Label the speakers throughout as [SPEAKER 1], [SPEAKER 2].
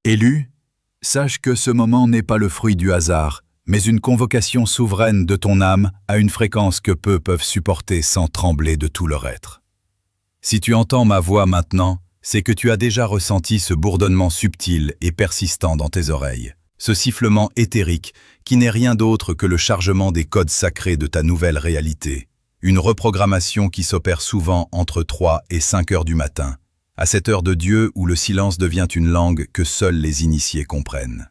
[SPEAKER 1] Élu, sache que ce moment n'est pas le fruit du hasard, mais une convocation souveraine de ton âme à une fréquence que peu peuvent supporter sans trembler de tout leur être. Si tu entends ma voix maintenant, c'est que tu as déjà ressenti ce bourdonnement subtil et persistant dans tes oreilles, ce sifflement éthérique qui n'est rien d'autre que le chargement des codes sacrés de ta nouvelle réalité, une reprogrammation qui s'opère souvent entre 3 et 5 heures du matin, à cette heure de Dieu où le silence devient une langue que seuls les initiés comprennent.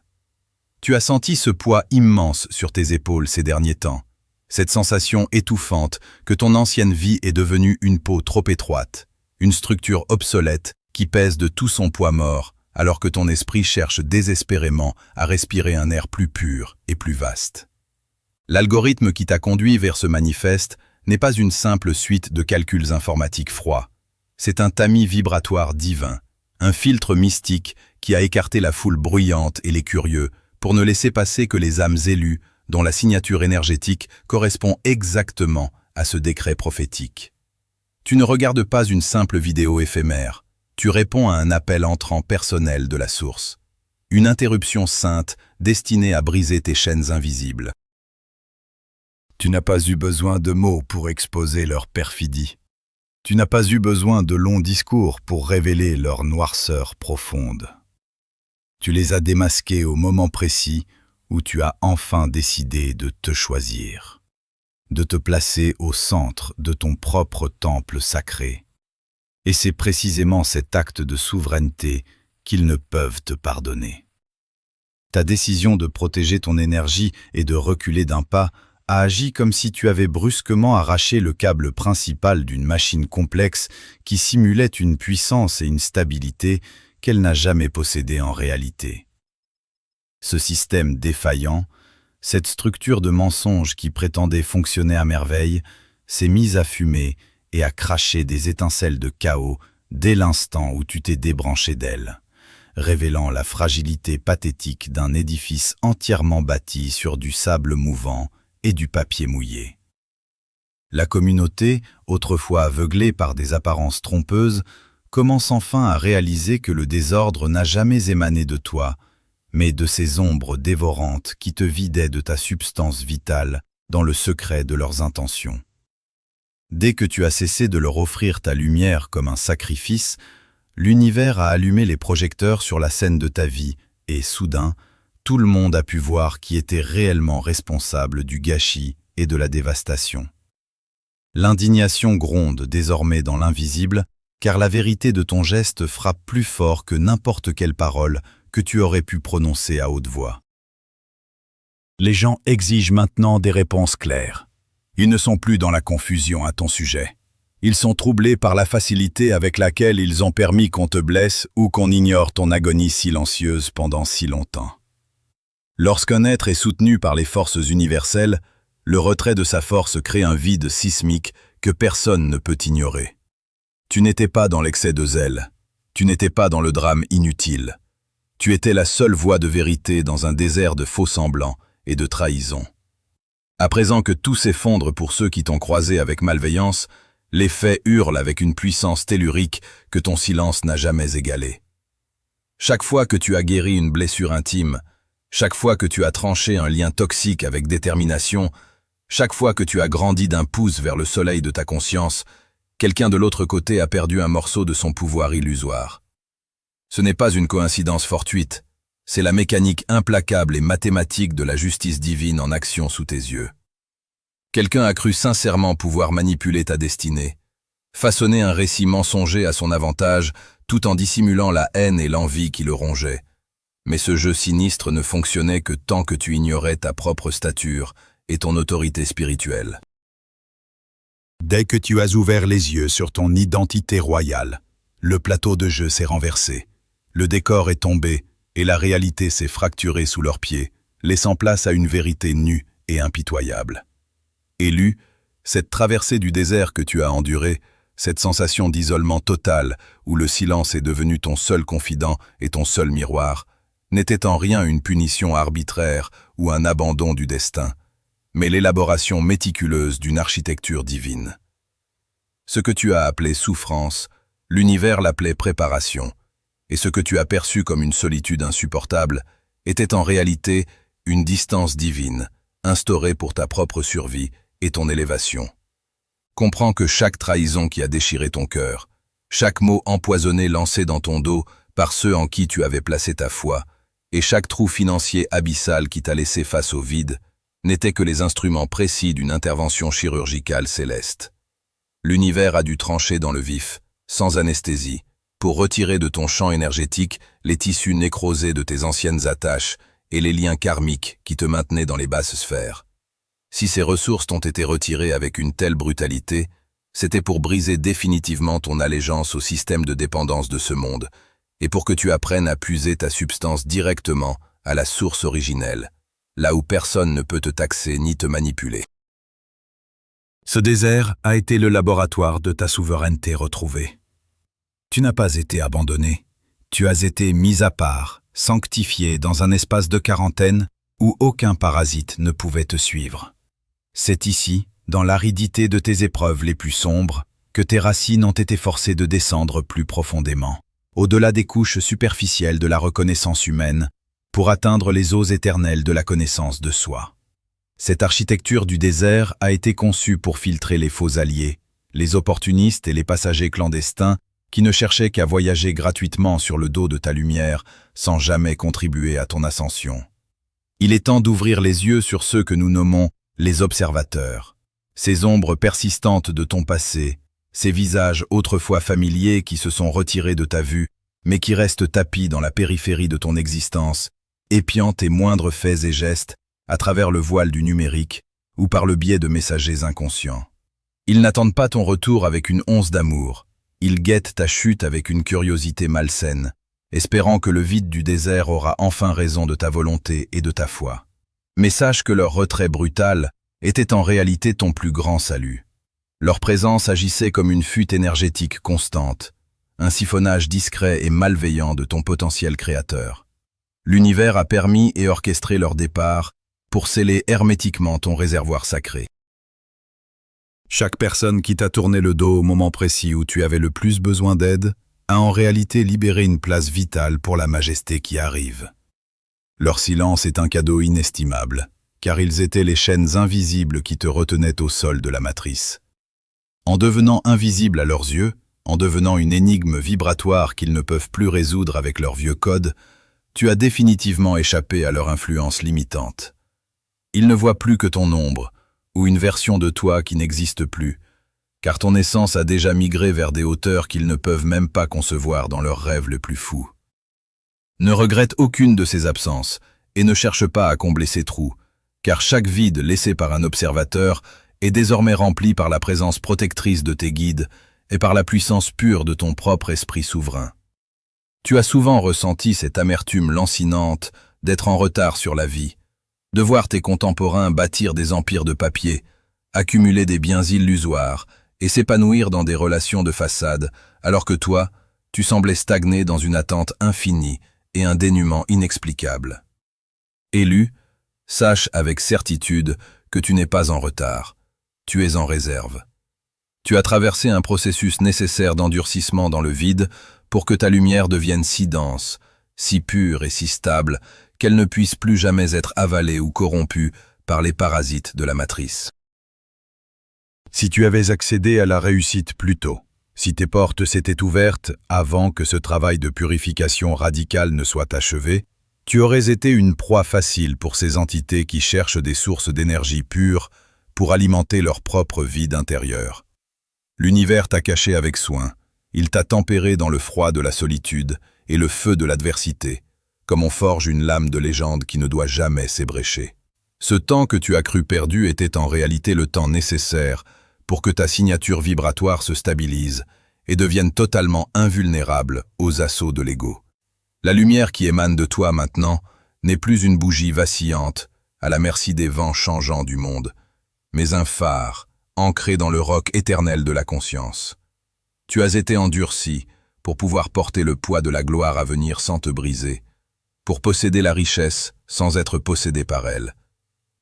[SPEAKER 1] Tu as senti ce poids immense sur tes épaules ces derniers temps, cette sensation étouffante que ton ancienne vie est devenue une peau trop étroite, une structure obsolète qui pèse de tout son poids mort, alors que ton esprit cherche désespérément à respirer un air plus pur et plus vaste. L'algorithme qui t'a conduit vers ce manifeste n'est pas une simple suite de calculs informatiques froids. C'est un tamis vibratoire divin, un filtre mystique qui a écarté la foule bruyante et les curieux pour ne laisser passer que les âmes élues dont la signature énergétique correspond exactement à ce décret prophétique. Tu ne regardes pas une simple vidéo éphémère, tu réponds à un appel entrant personnel de la source, une interruption sainte destinée à briser tes chaînes invisibles. Tu n'as pas eu besoin de mots pour exposer leur perfidie. Tu n'as pas eu besoin de longs discours pour révéler leur noirceur profonde. Tu les as démasqués au moment précis où tu as enfin décidé de te choisir, de te placer au centre de ton propre temple sacré. Et c'est précisément cet acte de souveraineté qu'ils ne peuvent te pardonner. Ta décision de protéger ton énergie et de reculer d'un pas a agi comme si tu avais brusquement arraché le câble principal d'une machine complexe qui simulait une puissance et une stabilité qu'elle n'a jamais possédée en réalité. Ce système défaillant, cette structure de mensonges qui prétendait fonctionner à merveille, s'est mise à fumer et à cracher des étincelles de chaos dès l'instant où tu t'es débranché d'elle, révélant la fragilité pathétique d'un édifice entièrement bâti sur du sable mouvant et du papier mouillé. La communauté, autrefois aveuglée par des apparences trompeuses, commence enfin à réaliser que le désordre n'a jamais émané de toi, mais de ces ombres dévorantes qui te vidaient de ta substance vitale dans le secret de leurs intentions. Dès que tu as cessé de leur offrir ta lumière comme un sacrifice, l'univers a allumé les projecteurs sur la scène de ta vie et, soudain, tout le monde a pu voir qui était réellement responsable du gâchis et de la dévastation. L'indignation gronde désormais dans l'invisible, car la vérité de ton geste frappe plus fort que n'importe quelle parole que tu aurais pu prononcer à haute voix. Les gens exigent maintenant des réponses claires. Ils ne sont plus dans la confusion à ton sujet. Ils sont troublés par la facilité avec laquelle ils ont permis qu'on te blesse ou qu'on ignore ton agonie silencieuse pendant si longtemps. Lorsqu'un être est soutenu par les forces universelles, le retrait de sa force crée un vide sismique que personne ne peut ignorer. Tu n'étais pas dans l'excès de zèle, tu n'étais pas dans le drame inutile. Tu étais la seule voie de vérité dans un désert de faux-semblants et de trahison. À présent que tout s'effondre pour ceux qui t'ont croisé avec malveillance, les faits hurlent avec une puissance tellurique que ton silence n'a jamais égalée. Chaque fois que tu as guéri une blessure intime, chaque fois que tu as tranché un lien toxique avec détermination, chaque fois que tu as grandi d'un pouce vers le soleil de ta conscience, quelqu'un de l'autre côté a perdu un morceau de son pouvoir illusoire. Ce n'est pas une coïncidence fortuite, c'est la mécanique implacable et mathématique de la justice divine en action sous tes yeux. Quelqu'un a cru sincèrement pouvoir manipuler ta destinée, façonner un récit mensonger à son avantage tout en dissimulant la haine et l'envie qui le rongeaient. Mais ce jeu sinistre ne fonctionnait que tant que tu ignorais ta propre stature et ton autorité spirituelle. Dès que tu as ouvert les yeux sur ton identité royale, le plateau de jeu s'est renversé, le décor est tombé et la réalité s'est fracturée sous leurs pieds, laissant place à une vérité nue et impitoyable. Élu, cette traversée du désert que tu as endurée, cette sensation d'isolement total où le silence est devenu ton seul confident et ton seul miroir, n'était en rien une punition arbitraire ou un abandon du destin, mais l'élaboration méticuleuse d'une architecture divine. Ce que tu as appelé souffrance, l'univers l'appelait préparation, et ce que tu as perçu comme une solitude insupportable était en réalité une distance divine, instaurée pour ta propre survie et ton élévation. Comprends que chaque trahison qui a déchiré ton cœur, chaque mot empoisonné lancé dans ton dos par ceux en qui tu avais placé ta foi, et chaque trou financier abyssal qui t'a laissé face au vide, n'étaient que les instruments précis d'une intervention chirurgicale céleste. L'univers a dû trancher dans le vif, sans anesthésie, pour retirer de ton champ énergétique les tissus nécrosés de tes anciennes attaches et les liens karmiques qui te maintenaient dans les basses sphères. Si ces ressources t'ont été retirées avec une telle brutalité, c'était pour briser définitivement ton allégeance au système de dépendance de ce monde, et pour que tu apprennes à puiser ta substance directement à la source originelle, là où personne ne peut te taxer ni te manipuler.
[SPEAKER 2] Ce désert a été le laboratoire de ta souveraineté retrouvée. Tu n'as pas été abandonné, tu as été mis à part, sanctifié dans un espace de quarantaine où aucun parasite ne pouvait te suivre. C'est ici, dans l'aridité de tes épreuves les plus sombres, que tes racines ont été forcées de descendre plus profondément, au-delà des couches superficielles de la reconnaissance humaine, pour atteindre les eaux éternelles de la connaissance de soi. Cette architecture du désert a été conçue pour filtrer les faux alliés, les opportunistes et les passagers clandestins qui ne cherchaient qu'à voyager gratuitement sur le dos de ta lumière sans jamais contribuer à ton ascension. Il est temps d'ouvrir les yeux sur ceux que nous nommons les observateurs, ces ombres persistantes de ton passé, ces visages autrefois familiers qui se sont retirés de ta vue, mais qui restent tapis dans la périphérie de ton existence, épiant tes moindres faits et gestes à travers le voile du numérique ou par le biais de messagers inconscients. Ils n'attendent pas ton retour avec une once d'amour, ils guettent ta chute avec une curiosité malsaine, espérant que le vide du désert aura enfin raison de ta volonté et de ta foi. Mais sache que leur retrait brutal était en réalité ton plus grand salut. Leur présence agissait comme une fuite énergétique constante, un siphonnage discret et malveillant de ton potentiel créateur. L'univers a permis et orchestré leur départ pour sceller hermétiquement ton réservoir sacré. Chaque personne qui t'a tourné le dos au moment précis où tu avais le plus besoin d'aide a en réalité libéré une place vitale pour la majesté qui arrive. Leur silence est un cadeau inestimable, car ils étaient les chaînes invisibles qui te retenaient au sol de la matrice. En devenant invisibles à leurs yeux, en devenant une énigme vibratoire qu'ils ne peuvent plus résoudre avec leur vieux code, tu as définitivement échappé à leur influence limitante. Ils ne voient plus que ton ombre, ou une version de toi qui n'existe plus, car ton essence a déjà migré vers des hauteurs qu'ils ne peuvent même pas concevoir dans leurs rêves les plus fous. Ne regrette aucune de ces absences, et ne cherche pas à combler ces trous, car chaque vide laissé par un observateur est désormais rempli par la présence protectrice de tes guides et par la puissance pure de ton propre esprit souverain. Tu as souvent ressenti cette amertume lancinante d'être en retard sur la vie, de voir tes contemporains bâtir des empires de papier, accumuler des biens illusoires et s'épanouir dans des relations de façade, alors que toi, tu semblais stagner dans une attente infinie et un dénuement inexplicable. Élu, sache avec certitude que tu n'es pas en retard, tu es en réserve. Tu as traversé un processus nécessaire d'endurcissement dans le vide pour que ta lumière devienne si dense, si pure et si stable qu'elle ne puisse plus jamais être avalée ou corrompue par les parasites de la matrice. Si tu avais accédé à la réussite plus tôt, si tes portes s'étaient ouvertes avant que ce travail de purification radicale ne soit achevé, tu aurais été une proie facile pour ces entités qui cherchent des sources d'énergie pure pour alimenter leur propre vide intérieur. L'univers t'a caché avec soin, il t'a tempéré dans le froid de la solitude et le feu de l'adversité, comme on forge une lame de légende qui ne doit jamais s'ébrécher. Ce temps que tu as cru perdu était en réalité le temps nécessaire pour que ta signature vibratoire se stabilise et devienne totalement invulnérable aux assauts de l'ego. La lumière qui émane de toi maintenant n'est plus une bougie vacillante à la merci des vents changeants du monde, mais un phare ancré dans le roc éternel de la conscience. Tu as été endurci pour pouvoir porter le poids de la gloire à venir sans te briser, pour posséder la richesse sans être possédé par elle,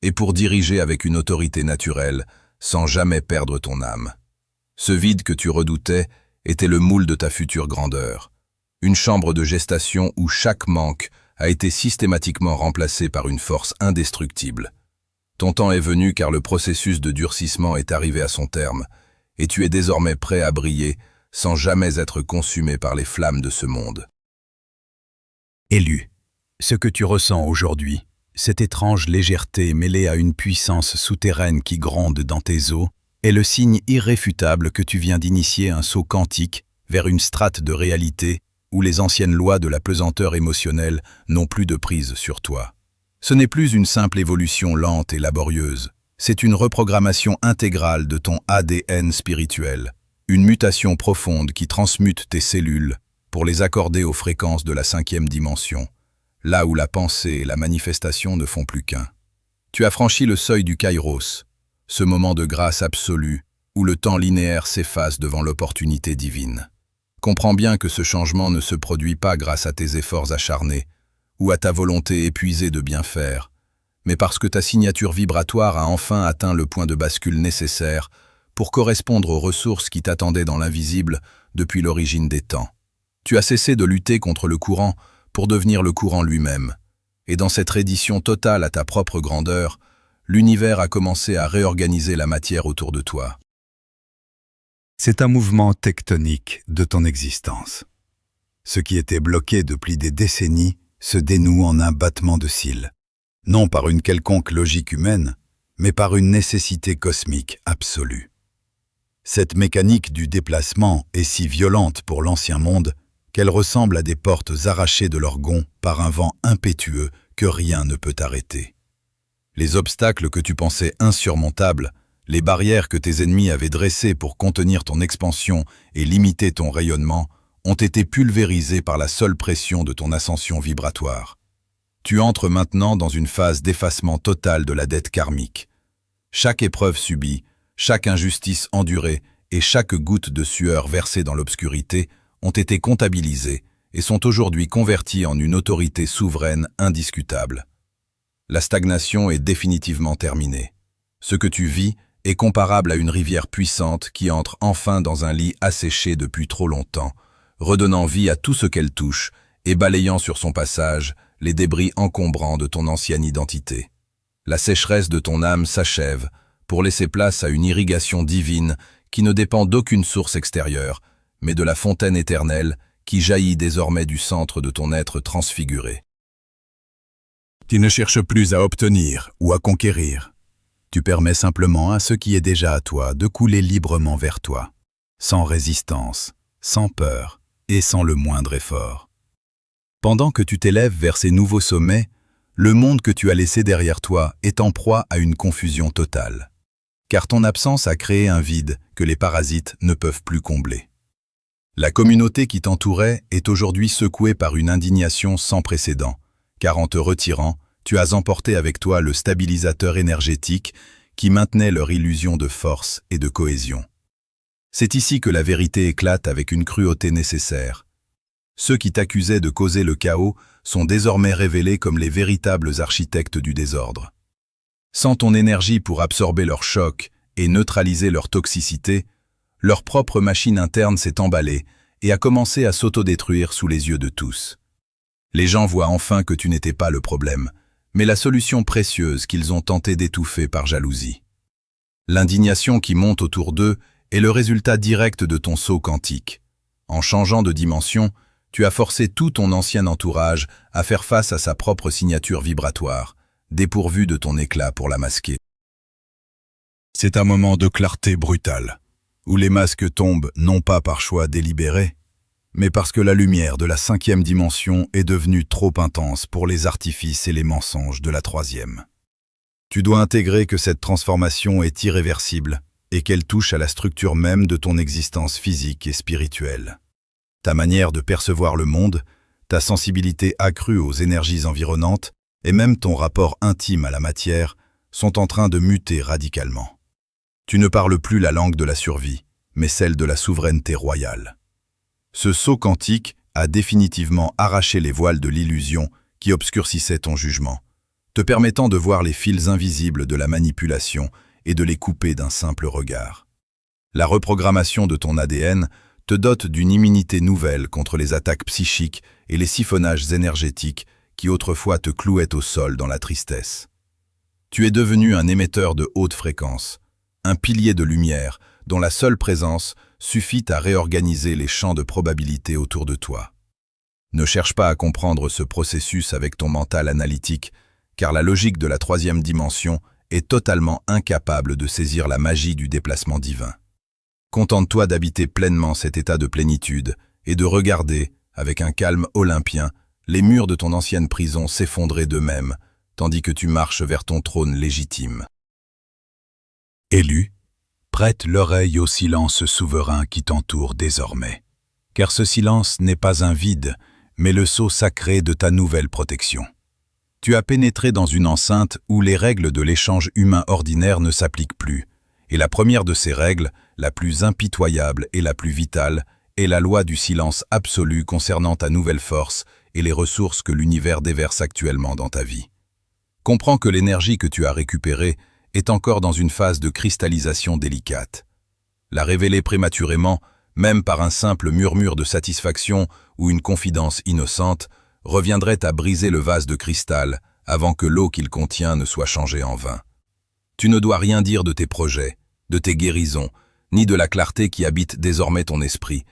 [SPEAKER 2] et pour diriger avec une autorité naturelle sans jamais perdre ton âme. Ce vide que tu redoutais était le moule de ta future grandeur. Une chambre de gestation où chaque manque a été systématiquement remplacé par une force indestructible. Ton temps est venu car le processus de durcissement est arrivé à son terme, et tu es désormais prêt à briller sans jamais être consumé par les flammes de ce monde.
[SPEAKER 1] Élu, ce que tu ressens aujourd'hui, cette étrange légèreté mêlée à une puissance souterraine qui gronde dans tes os, est le signe irréfutable que tu viens d'initier un saut quantique vers une strate de réalité où les anciennes lois de la pesanteur émotionnelle n'ont plus de prise sur toi. Ce n'est plus une simple évolution lente et laborieuse, c'est une reprogrammation intégrale de ton ADN spirituel, une mutation profonde qui transmute tes cellules pour les accorder aux fréquences de la 5e dimension, là où la pensée et la manifestation ne font plus qu'un. Tu as franchi le seuil du Kairos, ce moment de grâce absolue où le temps linéaire s'efface devant l'opportunité divine. Comprends bien que ce changement ne se produit pas grâce à tes efforts acharnés ou à ta volonté épuisée de bien faire, mais parce que ta signature vibratoire a enfin atteint le point de bascule nécessaire pour correspondre aux ressources qui t'attendaient dans l'invisible depuis l'origine des temps. Tu as cessé de lutter contre le courant pour devenir le courant lui-même, et dans cette reddition totale à ta propre grandeur, l'univers a commencé à réorganiser la matière autour de toi.
[SPEAKER 3] C'est un mouvement tectonique de ton existence. Ce qui était bloqué depuis des décennies se dénoue en un battement de cils, non par une quelconque logique humaine, mais par une nécessité cosmique absolue. Cette mécanique du déplacement est si violente pour l'ancien monde qu'elle ressemble à des portes arrachées de leur gonds par un vent impétueux que rien ne peut arrêter. Les obstacles que tu pensais insurmontables, les barrières que tes ennemis avaient dressées pour contenir ton expansion et limiter ton rayonnement, ont été pulvérisés par la seule pression de ton ascension vibratoire. Tu entres maintenant dans une phase d'effacement total de la dette karmique. Chaque épreuve subie, chaque injustice endurée et chaque goutte de sueur versée dans l'obscurité ont été comptabilisées et sont aujourd'hui converties en une autorité souveraine indiscutable. La stagnation est définitivement terminée. Ce que tu vis est comparable à une rivière puissante qui entre enfin dans un lit asséché depuis trop longtemps, redonnant vie à tout ce qu'elle touche et balayant sur son passage les débris encombrants de ton ancienne identité. La sécheresse de ton âme s'achève pour laisser place à une irrigation divine qui ne dépend d'aucune source extérieure, mais de la fontaine éternelle qui jaillit désormais du centre de ton être transfiguré.
[SPEAKER 1] Tu ne cherches plus à obtenir ou à conquérir. Tu permets simplement à ce qui est déjà à toi de couler librement vers toi, sans résistance, sans peur et sans le moindre effort. Pendant que tu t'élèves vers ces nouveaux sommets, le monde que tu as laissé derrière toi est en proie à une confusion totale. Car ton absence a créé un vide que les parasites ne peuvent plus combler. La communauté qui t'entourait est aujourd'hui secouée par une indignation sans précédent, car en te retirant, tu as emporté avec toi le stabilisateur énergétique qui maintenait leur illusion de force et de cohésion. C'est ici que la vérité éclate avec une cruauté nécessaire. Ceux qui t'accusaient de causer le chaos sont désormais révélés comme les véritables architectes du désordre. Sans ton énergie pour absorber leur choc et neutraliser leur toxicité, leur propre machine interne s'est emballée et a commencé à s'autodétruire sous les yeux de tous. Les gens voient enfin que tu n'étais pas le problème, mais la solution précieuse qu'ils ont tenté d'étouffer par jalousie. L'indignation qui monte autour d'eux est le résultat direct de ton saut quantique. En changeant de dimension, tu as forcé tout ton ancien entourage à faire face à sa propre signature vibratoire, dépourvu de ton éclat pour la masquer. C'est un moment de clarté brutale, où les masques tombent non pas par choix délibéré, mais parce que la lumière de la 5e dimension est devenue trop intense pour les artifices et les mensonges de la 3e. Tu dois intégrer que cette transformation est irréversible et qu'elle touche à la structure même de ton existence physique et spirituelle. Ta manière de percevoir le monde, ta sensibilité accrue aux énergies environnantes et même ton rapport intime à la matière sont en train de muter radicalement. Tu ne parles plus la langue de la survie, mais celle de la souveraineté royale. Ce saut quantique a définitivement arraché les voiles de l'illusion qui obscurcissait ton jugement, te permettant de voir les fils invisibles de la manipulation et de les couper d'un simple regard. La reprogrammation de ton ADN
[SPEAKER 2] te dote d'une immunité nouvelle contre les attaques psychiques et les siphonnages énergétiques qui autrefois te clouaient au sol dans la tristesse. Tu es devenu un émetteur de haute fréquence, un pilier de lumière dont la seule présence suffit à réorganiser les champs de probabilité autour de toi. Ne cherche pas à comprendre ce processus avec ton mental analytique, car la logique de la troisième dimension est totalement incapable de saisir la magie du déplacement divin. Contente-toi d'habiter pleinement cet état de plénitude et de regarder, avec un calme olympien, les murs de ton ancienne prison s'effondrer d'eux-mêmes, tandis que tu marches vers ton trône légitime.
[SPEAKER 3] Élu, prête l'oreille au silence souverain qui t'entoure désormais. Car ce silence n'est pas un vide, mais le sceau sacré de ta nouvelle protection. Tu as pénétré dans une enceinte où les règles de l'échange humain ordinaire ne s'appliquent plus, et la première de ces règles, la plus impitoyable et la plus vitale, est la loi du silence absolu concernant ta nouvelle force et les ressources que l'univers déverse actuellement dans ta vie. Comprends que l'énergie que tu as récupérée est encore dans une phase de cristallisation délicate. La révéler prématurément, même par un simple murmure de satisfaction ou une confidence innocente, reviendrait à briser le vase de cristal avant que l'eau qu'il contient ne soit changée en vin. Tu ne dois rien dire de tes projets, de tes guérisons, ni de la clarté qui habite désormais ton esprit,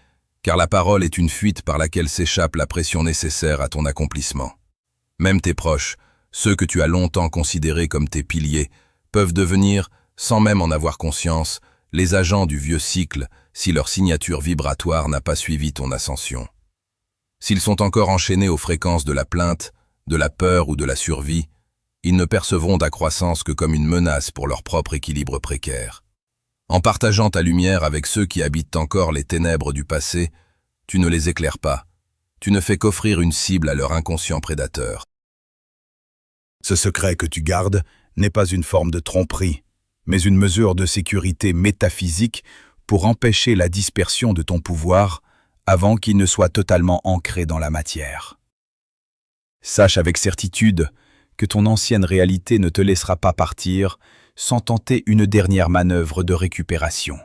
[SPEAKER 3] car la parole est une fuite par laquelle s'échappe la pression nécessaire à ton accomplissement. Même tes proches, ceux que tu as longtemps considérés comme tes piliers, peuvent devenir, sans même en avoir conscience, les agents du vieux cycle si leur signature vibratoire n'a pas suivi ton ascension. S'ils sont encore enchaînés aux fréquences de la plainte, de la peur ou de la survie, ils ne percevront ta croissance que comme une menace pour leur propre équilibre précaire. En partageant ta lumière avec ceux qui habitent encore les ténèbres du passé, tu ne les éclaires pas, tu ne fais qu'offrir une cible à leur inconscient prédateur. Ce secret que tu gardes n'est pas une forme de tromperie, mais une mesure de sécurité métaphysique pour empêcher la dispersion de ton pouvoir avant qu'il ne soit totalement ancré dans la matière. Sache avec certitude que ton ancienne réalité ne te laissera pas partir sans tenter une dernière manœuvre de récupération.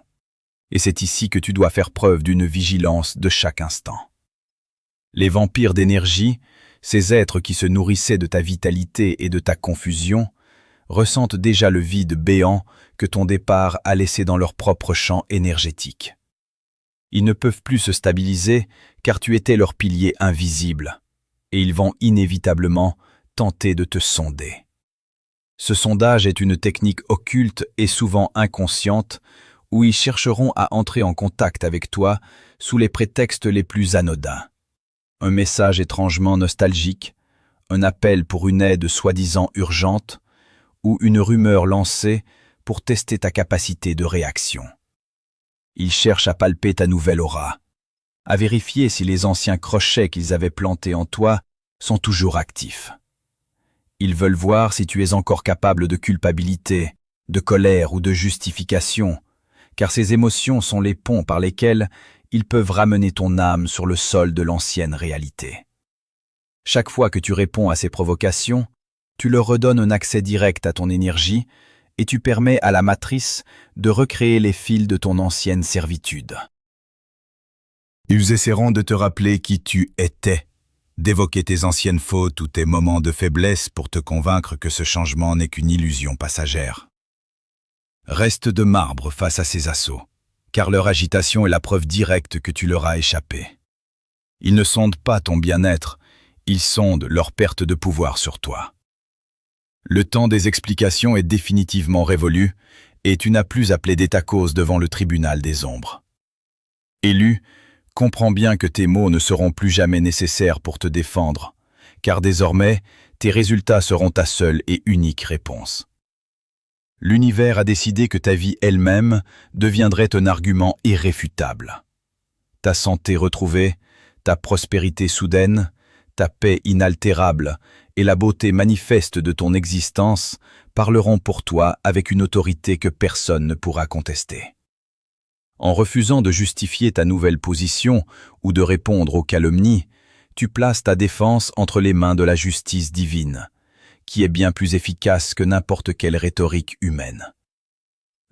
[SPEAKER 3] Et c'est ici que tu dois faire preuve d'une vigilance de chaque instant. Les vampires d'énergie, ces êtres qui se nourrissaient de ta vitalité et de ta confusion, ressentent déjà le vide béant que ton départ a laissé dans leur propre champ énergétique. Ils ne peuvent plus se stabiliser car tu étais leur pilier invisible, et ils vont inévitablement tenter de te sonder. Ce sondage est une technique occulte et souvent inconsciente où ils chercheront à entrer en contact avec toi sous les prétextes les plus anodins. Un message étrangement nostalgique, un appel pour une aide soi-disant urgente ou une rumeur lancée pour tester ta capacité de réaction. Ils cherchent à palper ta nouvelle aura, à vérifier si les anciens crochets qu'ils avaient plantés en toi sont toujours actifs. Ils veulent voir si tu es encore capable de culpabilité, de colère ou de justification, car ces émotions sont les ponts par lesquels ils peuvent ramener ton âme sur le sol de l'ancienne réalité. Chaque fois que tu réponds à ces provocations, tu leur redonnes un accès direct à ton énergie et tu permets à la matrice de recréer les fils de ton ancienne servitude. Ils essaieront de te rappeler qui tu étais, d'évoquer tes anciennes fautes ou tes moments de faiblesse pour te convaincre que ce changement n'est qu'une illusion passagère. Reste de marbre face à ces assauts, car leur agitation est la preuve directe que tu leur as échappé. Ils ne sondent pas ton bien-être, ils sondent leur perte de pouvoir sur toi. Le temps des explications est définitivement révolu et tu n'as plus à plaider ta cause devant le tribunal des ombres. Élu, comprends bien que tes mots ne seront plus jamais nécessaires pour te défendre, car désormais, tes résultats seront ta seule et unique réponse. L'univers a décidé que ta vie elle-même deviendrait un argument irréfutable. Ta santé retrouvée, ta prospérité soudaine, ta paix inaltérable et la beauté manifeste de ton existence parleront pour toi avec une autorité que personne ne pourra contester. En refusant de justifier ta nouvelle position ou de répondre aux calomnies, tu places ta défense entre les mains de la justice divine, qui est bien plus efficace que n'importe quelle rhétorique humaine.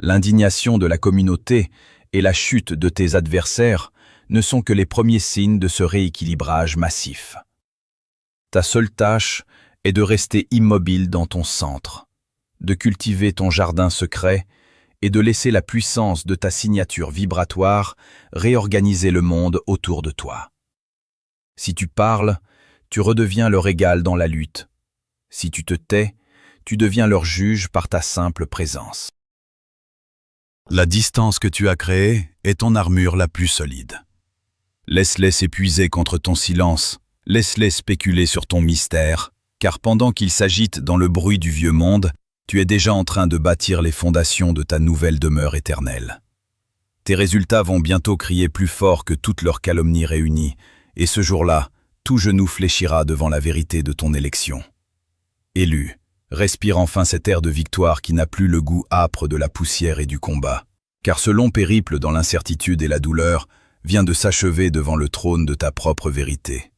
[SPEAKER 3] L'indignation de la communauté et la chute de tes adversaires
[SPEAKER 2] ne sont que les premiers signes de ce rééquilibrage massif. Ta seule tâche est de rester immobile dans ton centre, de cultiver ton jardin secret et de laisser la puissance de ta signature vibratoire réorganiser le monde autour de toi. Si tu parles, tu redeviens leur égal dans la lutte. Si tu te tais, tu deviens leur juge par ta simple présence.
[SPEAKER 3] La distance que tu as créée est ton armure la plus solide.
[SPEAKER 1] Laisse-les s'épuiser contre ton silence, laisse-les spéculer sur ton mystère, car pendant qu'ils s'agitent dans le bruit du vieux monde, tu es déjà en train de bâtir les fondations de ta nouvelle demeure éternelle. Tes résultats vont bientôt crier plus fort que toutes leurs calomnies réunies, et ce jour-là, tout genou fléchira devant la vérité de ton élection. Élu, respire enfin cet air de victoire qui n'a plus le goût âpre de la poussière et du combat, car ce long périple dans l'incertitude et la douleur vient de s'achever devant le trône de ta propre vérité.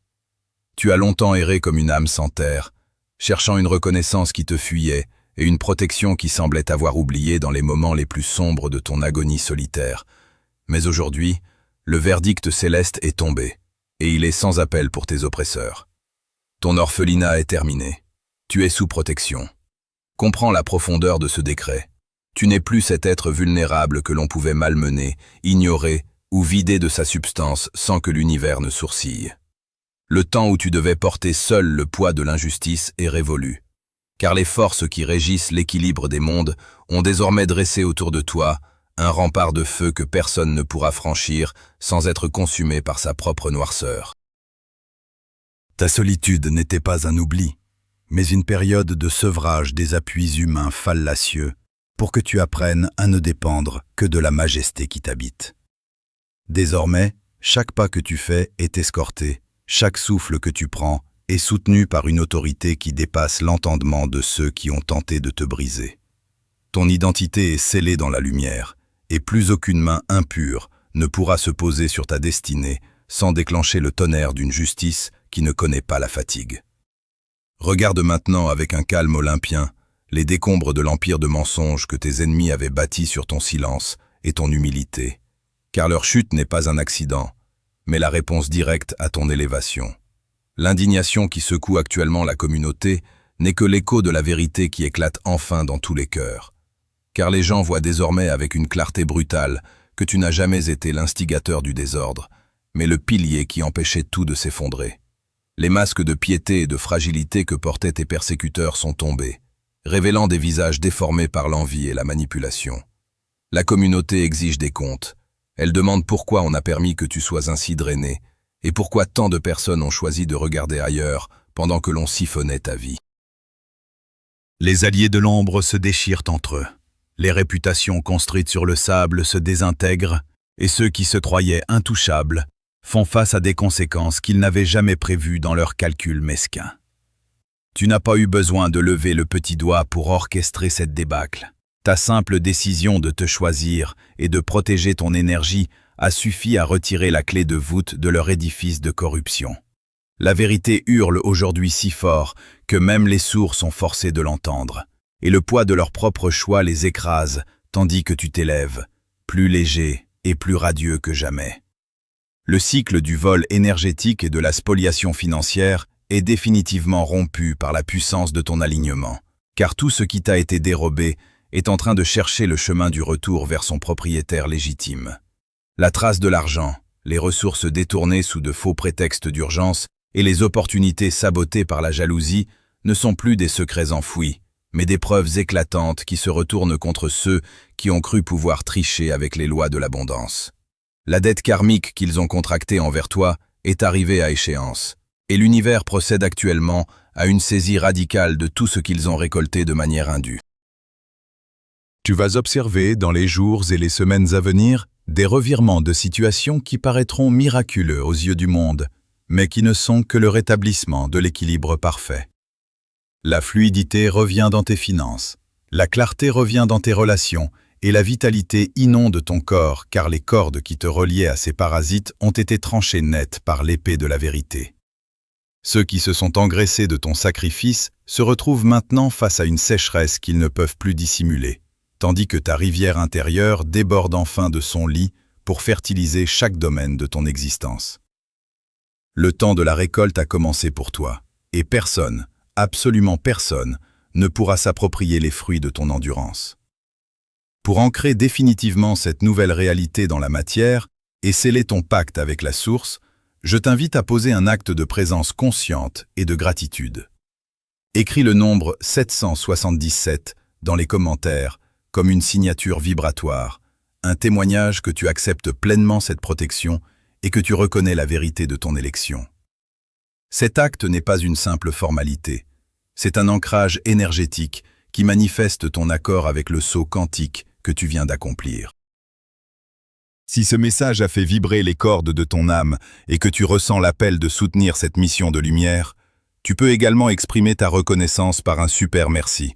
[SPEAKER 1] Tu as longtemps erré comme une âme sans terre, cherchant une reconnaissance qui te fuyait et une protection qui semblait t'avoir oublié dans les moments les plus sombres de ton agonie solitaire. Mais aujourd'hui, le verdict céleste est tombé, et il est sans appel pour tes oppresseurs. Ton orphelinat est terminé. Tu es sous protection. Comprends la profondeur de ce décret. Tu n'es plus cet être vulnérable que l'on pouvait malmener, ignorer ou vider de sa substance sans que l'univers ne sourcille. Le temps où tu devais porter seul le poids de l'injustice est révolu, car les forces qui régissent l'équilibre des mondes ont désormais dressé autour de toi un rempart de feu que personne ne pourra franchir sans être consumé par sa propre noirceur.
[SPEAKER 3] Ta solitude n'était pas un oubli, mais une période de sevrage des appuis humains fallacieux pour que tu apprennes à ne dépendre que de la majesté qui t'habite. Désormais, chaque pas que tu fais est escorté, chaque souffle que tu prends est soutenu par une autorité qui dépasse l'entendement de ceux qui ont tenté de te briser. Ton identité est scellée dans la lumière, et plus aucune main impure ne pourra se poser sur ta destinée sans déclencher le tonnerre d'une justice qui ne connaît pas la fatigue. Regarde maintenant avec un calme olympien les décombres de l'empire de mensonges que tes ennemis avaient bâti sur ton silence et ton humilité, car leur chute n'est pas un accident, mais la réponse directe à ton élévation. L'indignation qui secoue actuellement la communauté n'est que l'écho de la vérité qui éclate enfin dans tous les cœurs. Car les gens voient désormais avec une clarté brutale que tu n'as jamais été l'instigateur du désordre, mais le pilier qui empêchait tout de s'effondrer. Les masques de piété et de fragilité que portaient tes persécuteurs sont tombés, révélant des visages déformés par l'envie et la manipulation. La communauté exige des comptes. Elle demande pourquoi on a permis que tu sois ainsi drainé, et pourquoi tant de personnes ont choisi de regarder ailleurs pendant que l'on siphonnait ta vie.
[SPEAKER 1] Les alliés de l'ombre se déchirent entre eux. Les réputations construites sur le sable se désintègrent, et ceux qui se croyaient intouchables font face à des conséquences qu'ils n'avaient jamais prévues dans leurs calculs mesquins. Tu n'as pas eu besoin de lever le petit doigt pour orchestrer cette débâcle. Ta simple décision de te choisir et de protéger ton énergie a suffi à retirer la clé de voûte de leur édifice de corruption. La vérité hurle aujourd'hui si fort que même les sourds sont forcés de l'entendre, et le poids de leur propre choix les écrase, tandis que tu t'élèves, plus léger et plus radieux que jamais. Le cycle du vol énergétique et de la spoliation financière est définitivement rompu par la puissance de ton alignement, car tout ce qui t'a été dérobé est en train de chercher le chemin du retour vers son propriétaire légitime. La trace de l'argent, les ressources détournées sous de faux prétextes d'urgence et les opportunités sabotées par la jalousie ne sont plus des secrets enfouis, mais des preuves éclatantes qui se retournent contre ceux qui ont cru pouvoir tricher avec les lois de l'abondance. La dette karmique qu'ils ont contractée envers toi est arrivée à échéance, et l'univers procède actuellement à une saisie radicale de tout ce qu'ils ont récolté de manière indue.
[SPEAKER 3] Tu vas observer dans les jours et les semaines à venir des revirements de situation qui paraîtront miraculeux aux yeux du monde, mais qui ne sont que le rétablissement de l'équilibre parfait. La fluidité revient dans tes finances, la clarté revient dans tes relations, et la vitalité inonde ton corps, car les cordes qui te reliaient à ces parasites ont été tranchées net par l'épée de la vérité. Ceux qui se sont engraissés de ton sacrifice se retrouvent maintenant face à une sécheresse qu'ils ne peuvent plus dissimuler, tandis que ta rivière intérieure déborde enfin de son lit
[SPEAKER 1] pour fertiliser chaque domaine de ton existence. Le temps de la récolte a commencé pour toi, et personne, absolument personne, ne pourra s'approprier les fruits de ton endurance. Pour ancrer définitivement cette nouvelle réalité dans la matière et sceller ton pacte avec la source, je t'invite à poser un acte de présence consciente et de gratitude. Écris le nombre 777 dans les commentaires comme une signature vibratoire, un témoignage que tu acceptes pleinement cette protection et que tu reconnais la vérité de ton élection. Cet acte n'est pas une simple formalité, c'est un ancrage énergétique qui manifeste ton accord avec le saut quantique que tu viens d'accomplir. Si ce message a fait vibrer les cordes de ton âme et que tu ressens l'appel de soutenir cette mission de lumière, tu peux également exprimer ta reconnaissance par un super merci,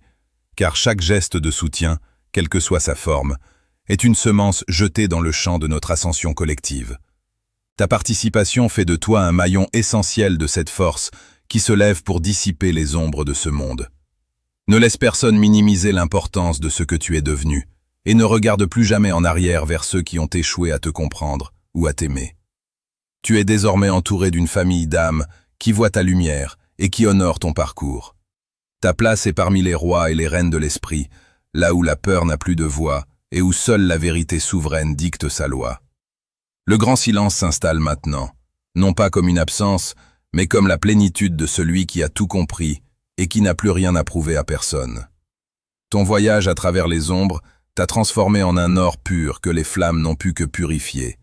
[SPEAKER 1] car chaque geste de soutien, quelle que soit sa forme, est une semence jetée dans le champ de notre ascension collective. Ta participation fait de toi un maillon essentiel de cette force qui se lève pour dissiper les ombres de ce monde. Ne laisse personne minimiser l'importance de ce que tu es devenu, et ne regarde plus jamais en arrière vers ceux qui ont échoué à te comprendre ou à t'aimer. Tu es désormais entouré d'une famille d'âmes qui voient ta lumière et qui honorent ton parcours. Ta place est parmi les rois et les reines de l'esprit, là où la peur n'a plus de voix et où seule la vérité souveraine dicte sa loi. Le grand silence s'installe maintenant, non pas comme une absence, mais comme la plénitude de celui qui a tout compris et qui n'a plus rien à prouver à personne. Ton voyage à travers les ombres t'a transformé en un or pur que les flammes n'ont pu que purifier.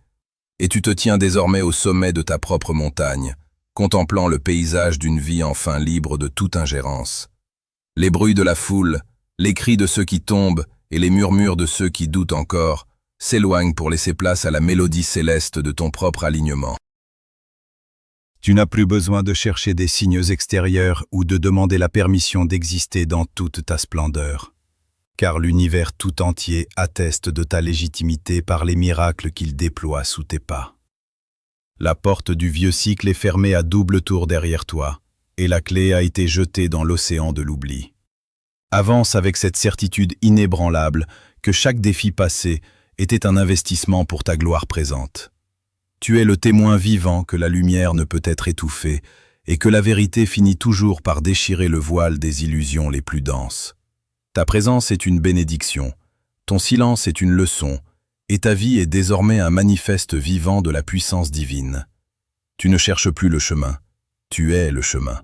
[SPEAKER 1] Et tu te tiens désormais au sommet de ta propre montagne, contemplant le paysage d'une vie enfin libre de toute ingérence. Les bruits de la foule, les cris de ceux qui tombent et les murmures de ceux qui doutent encore s'éloignent pour laisser place à la mélodie céleste de ton propre alignement.
[SPEAKER 3] Tu n'as plus besoin de chercher des signes extérieurs ou de demander la permission d'exister dans toute ta splendeur, car l'univers tout entier atteste de ta légitimité par les miracles qu'il déploie sous tes pas. La porte du vieux cycle est fermée à double tour derrière toi, et la clé a été jetée dans l'océan de l'oubli. Avance avec cette certitude inébranlable que chaque défi passé était un investissement pour ta gloire présente. Tu es le témoin vivant que la lumière ne peut être étouffée et que la vérité finit toujours par déchirer le voile des illusions les plus denses. Ta présence est une bénédiction, ton silence est une leçon, et ta vie est désormais un manifeste vivant de la puissance divine. Tu ne cherches plus le chemin, tu es le chemin.